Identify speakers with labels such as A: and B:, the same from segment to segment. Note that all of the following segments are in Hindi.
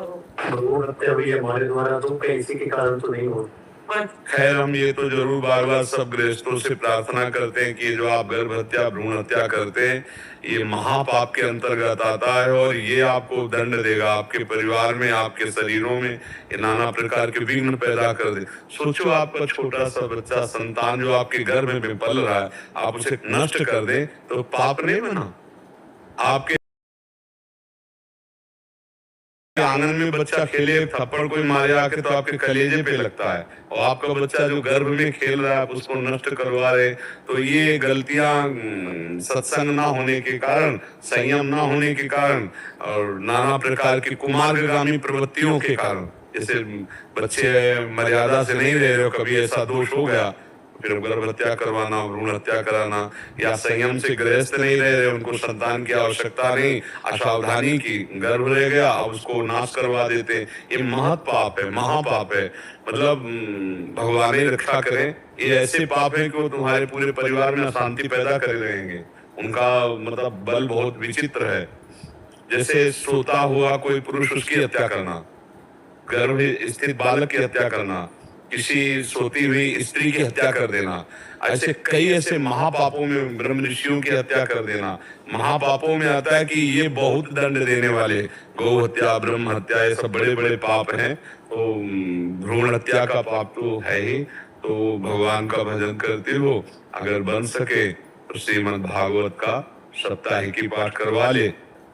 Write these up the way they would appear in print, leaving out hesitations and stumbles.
A: भ्रूण हत्या हुई है हमारे द्वारा, तो कहीं इसी के कारण तो नहीं हो।
B: खैर, हम ये तो जरूर बार बार सब गृहस्थों से प्रार्थना करते हैं कि जो आप गर्भ हत्या भ्रूण हत्या करते हैं, ये महापाप के अंतर्गत आता है और ये आपको दंड देगा, आपके परिवार में, आपके शरीरों में ये नाना प्रकार के विघ्न पैदा कर दे। सोचो, आपका छोटा सा बच्चा संतान जो आपके गर्भ में पल रहा है, आप उसे नष्ट कर दें तो पाप नहीं बना? आपके आंगन में बच्चा खेले, थप्पड़ कोई मारे आके तो आपके कलेजे पे लगता है, और आपका बच्चा जो गर्भ में खेल रहा है आप उसको नष्ट करवा रहे। तो ये गलतियां सत्संग ना होने के कारण, संयम ना होने के कारण और नाना प्रकार की कुमार्गामी प्रवृत्तियों के कारण, जैसे बच्चे मर्यादा से नहीं रह रहे, कभी ऐसा दोष हो गया फिर गर्भ हत्या करवाना, भ्रूण हत्या कराना, या संयम से गृहस्थ नहीं रह रहे, उनको संतान की आवश्यकता नहीं, असावधानी की, गर्भ रह गया अब उसको नाश करवा देते। ये महत पाप है, महापाप है। मतलब भगवान ही रक्षा करें, ये ऐसे पाप है कि वो तुम्हारे पूरे परिवार में अशांति पैदा कर रहेंगे। उनका मतलब बल बहुत विचित्र है। जैसे सोता हुआ कोई पुरुष, उसकी हत्या करना, गर्भ स्थित बालक की हत्या करना, किसी सोती हुई स्त्री की हत्या कर देना, ऐसे कई ऐसे महापापों में ब्रह्म ऋषियों की हत्या कर देना महापापों में आता है कि ये बहुत दंड देने वाले। गौ हत्या, ब्रह्म हत्या, ये सब बड़े बड़े पाप हैं। तो भ्रूण हत्या का पाप तो है ही। तो भगवान का भजन करते हो, अगर बन सके तो श्रीमद् भागवत का सप्ताहिकी पाठ करवा ले।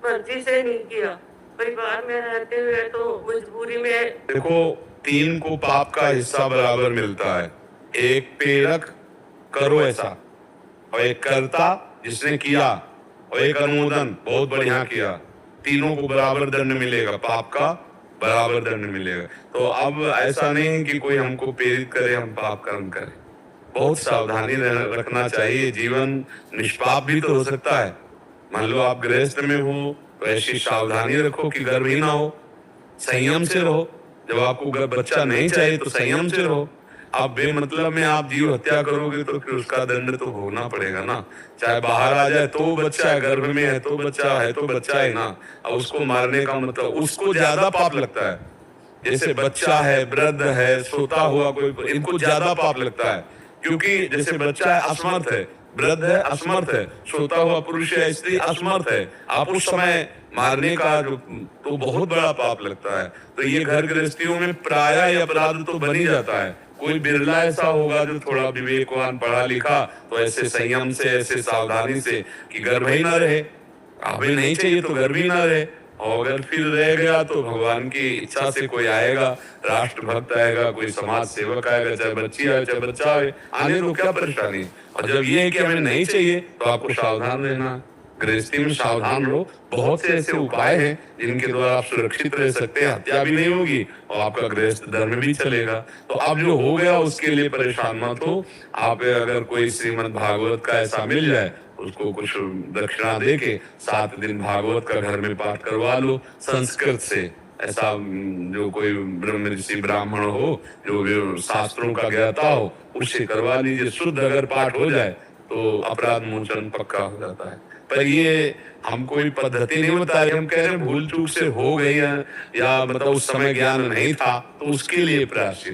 C: मर्जी से नहीं किया, परिवार में रहते हुए तो मजबूरी में।
B: देखो, 3 को पाप का हिस्सा बराबर मिलता है। एक प्रेरक, करो ऐसा, और एक कर्ता, जिसने किया, और एक अनुमोदन, बहुत बढ़िया किया। तीनों को बराबर दंड मिलेगा, पाप का बराबर दंड मिलेगा। तो अब ऐसा नहीं है कि कोई हमको प्रेरित करे हम पाप कर्म करें। बहुत सावधानी रखना चाहिए। जीवन निष्पाप भी तो हो सकता है। मान लो आप गृहस्थ में हो तो ऐसी सावधानी रखो कि गर्भ ही ना हो, संयम से रहो। जब आपको बच्चा नहीं चाहिए तो संयम से रहो। आप बेमतलब में आप जीव हत्या करोगे तो फिर उसका दंड तो भोगना पड़ेगा ना। चाहे बाहर आ जाए तो बच्चा है, गर्भ में है तो बच्चा है, तो बच्चा है ना। अब उसको मारने का मतलब, उसको ज्यादा पाप लगता है। जैसे बच्चा है, वृद्ध है, सोता हुआ कोई, इनको ज्यादा पाप लगता है। क्योंकि जैसे बच्चा है असमर्थ है, वृद्ध है असमर्थ है, सोता हुआ पुरुष या स्त्री असमर्थ है, आप उस समय मारने का जो तो बहुत बड़ा पाप लगता है। तो ये घर गृहस्थियों में प्रायः अपराध तो बन ही जाता है। कोई बिरला ऐसा होगा जो थोड़ा विवेकवान, पढ़ा लिखा, तो ऐसे संयम से, ऐसे सावधानी से कि गर्भ ही ना रहे, हमें नहीं चाहिए तो गर्भ ही ना रहे। और अगर फिर रह गया तो भगवान की इच्छा से कोई आएगा, राष्ट्रभक्त आएगा, कोई समाज सेवक आएगा, चाहे बच्ची आए चाहे बच्चा आए, आने तो क्या परेशानी। और जब ये है कि हमें नहीं चाहिए तो आपको सावधान रहना। गृहस्थी में सावधान रहो। बहुत से ऐसे उपाय हैं जिनके द्वारा आप सुरक्षित रह सकते हैं, हत्या भी नहीं होगी और आपका गृहस्थ धर्म भी चलेगा। तो अब जो हो गया उसके लिए परेशान मत हो। आप अगर कोई श्रीमद् भागवत का ऐसा मिल जाए, उसको कुछ दक्षिणा दे के 7 दिन भागवत का घर में पाठ करवा लो संस्कृत से। ऐसा जो कोई ब्रह्म ऋषि ब्राह्मण हो, जो शास्त्रों का ज्ञाता हो, उससे करवा लीजिए। शुद्ध अगर पाठ हो जाए तो अपराध मोचन पक्का हो जाता है। पर ये हम कोई पद्धति नहीं बता रहे, हम कह रहे हैं भूल चूक से हो गई है, या मतलब उस समय ज्ञान नहीं था, तो उसके लिए प्रायश्चित